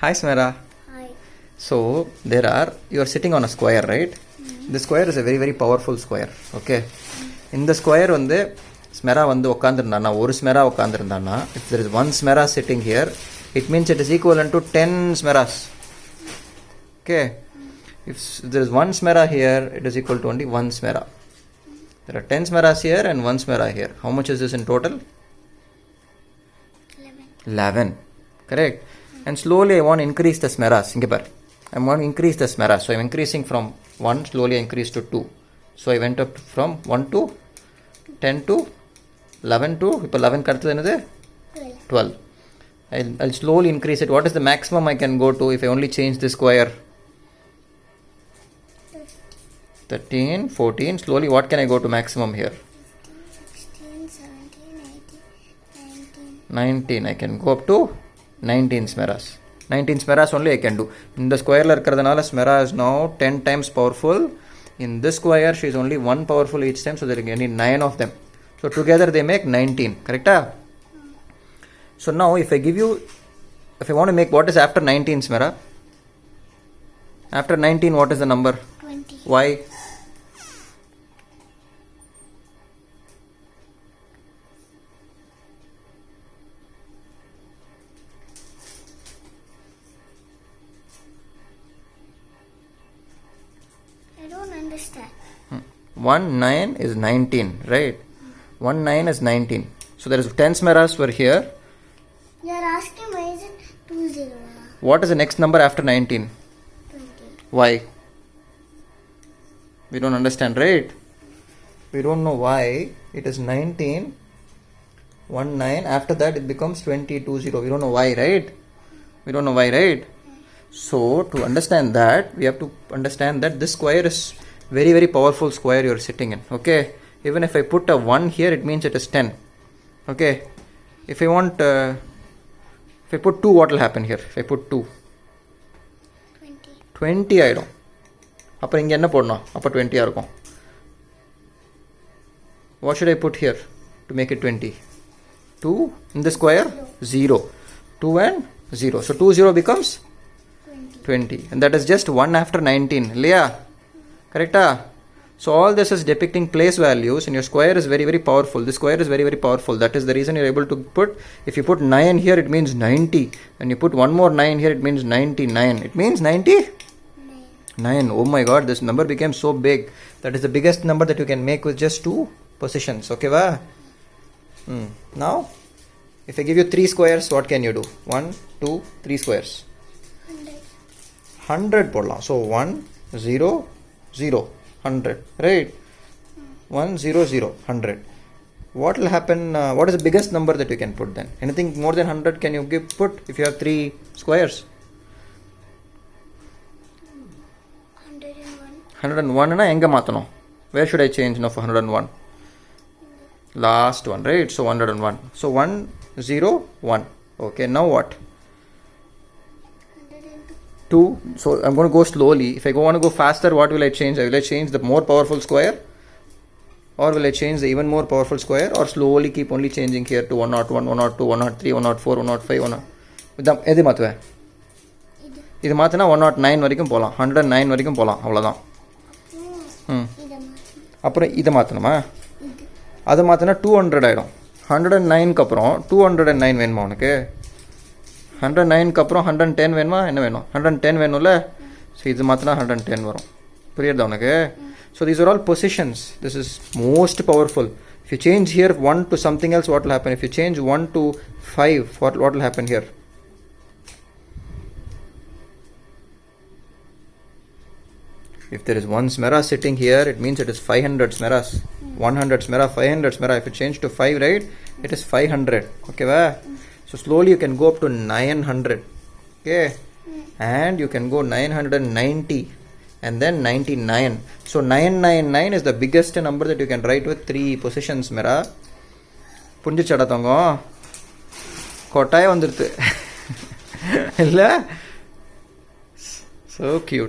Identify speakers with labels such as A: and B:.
A: Hi Smera.
B: Hi.
A: So you are sitting on a square, right? The square is a very powerful square. Okay. In the square வந்து Smera வந்து உட்கார்ந்திருந்தானா ஒரு Smera உட்கார்ந்திருந்தானா if there is one Smera sitting here it means it is equivalent to 10 Smeras. Okay. If there is one Smera here it is equal to only one Smera. There are 10 Smeras here and one Smera here. How much is this in total? 11. Correct. And slowly I want to increase the Smeras. I want to increase the Smeras. So I'm increasing from 1, slowly I increased to 2. So I went up from 1 to 10 to 11 to 11 12. I'll slowly increase it. What is the maximum I can go to if I only change the square? 13, 14. Slowly what can I go to maximum here?
B: 16, 17, 18,
A: 19. I can go up to 19 Smeras. 19 Smeras only I can do. In the square Smera is now 10 times powerful. In this square she is only 1 powerful each time, so there are only 9 of them. So together they make 19. Correct? So now if I want to make what is after 19 Smera? After 19 what is the number?
B: 20.
A: Why?
B: I don't understand.
A: 1 9 is 19, right? 1 9 is 19. So there is 10 Smeras were here.
B: You are asking why is it 20?
A: What is the next number after 19?
B: 20.
A: Why? We don't understand, right? We don't know why. It is 19, 1 9. After that it becomes 20, 20. We don't know why, right? We don't know why, right? So to understand that, we have to understand that this square is very powerful square you are sitting in. Okay. Even if I put a 1 here, it means it is 10. Okay. If I put 2, what will happen here? If I put 2, 20 ஆயிடும். அப்புறம் இங்க என்ன போடணும்? அப்ப 20 இருக்கும். What should I put here to make it 20? 2 in the square? 0. 2 and 0. So 2 0 becomes 20. And that is just 1 after 19. Leah? Correct? So all this is depicting place values, and your square is very powerful. This square is very powerful. That is the reason you're able to put, if you put 9 here, it means 90. When you put one more 9 here, it means 99. It means 99. Oh my god, this number became so big. That is the biggest number that you can make with just 2 positions. Okay, va? Now, if I give you 3 squares, what can you do? 1, 2, 3 squares. 100 போடலாம். So 1 0 0 100, right? 1 0 0 100. What will happen? What is the biggest number that you can put then? Anything more than 100 can you put if you have 3 squares? 101 na enga maatano? Where should I change now for 101? Last one, right? So 101. So 1 0 1. Okay, now what? 2. So I'm going to go slowly. If I want to go faster, what will I change? Will I change the more powerful square, or will I change the even more powerful square, or slowly keep only changing here to 101, 102, 103, 104, 105, 100? எது மாத்துவேன்? இது மாத்தினா 109 வரைக்கும் போகலாம், 109 வரைக்கும் போகலாம், அவ்வளோதான். அப்புறம் இதை மாற்றணுமா? அதை மாற்றினா 200 ஆகிடும். 109க்கு அப்புறம் 209 வேணுமா உனக்கு? 109க்கு அப்புறம் 110 வேணுமா? என்ன வேணும்? 110 வேணும்ல? ஸோ இது மாற்றினா 110 வரும். புரியுதா உனக்கு? So these are all positions. This is most powerful. If you change here 1 to something else, what will happen? If you change 1 to 5, what will happen here? If there is 1 Smera sitting here, it means it is 500 Smeras. 100 Smera, 500 Smera. If you change to 5, right, it is 500. Okay, va? So slowly you can go up to 900. Okay, and you can go 990 and then 99. So 999 is the biggest number that you can write with 3 positions. Mera புரிஞ்சிச்சடா தங்கம்? கொட்டாய் வந்துருது இல்ல? So cute.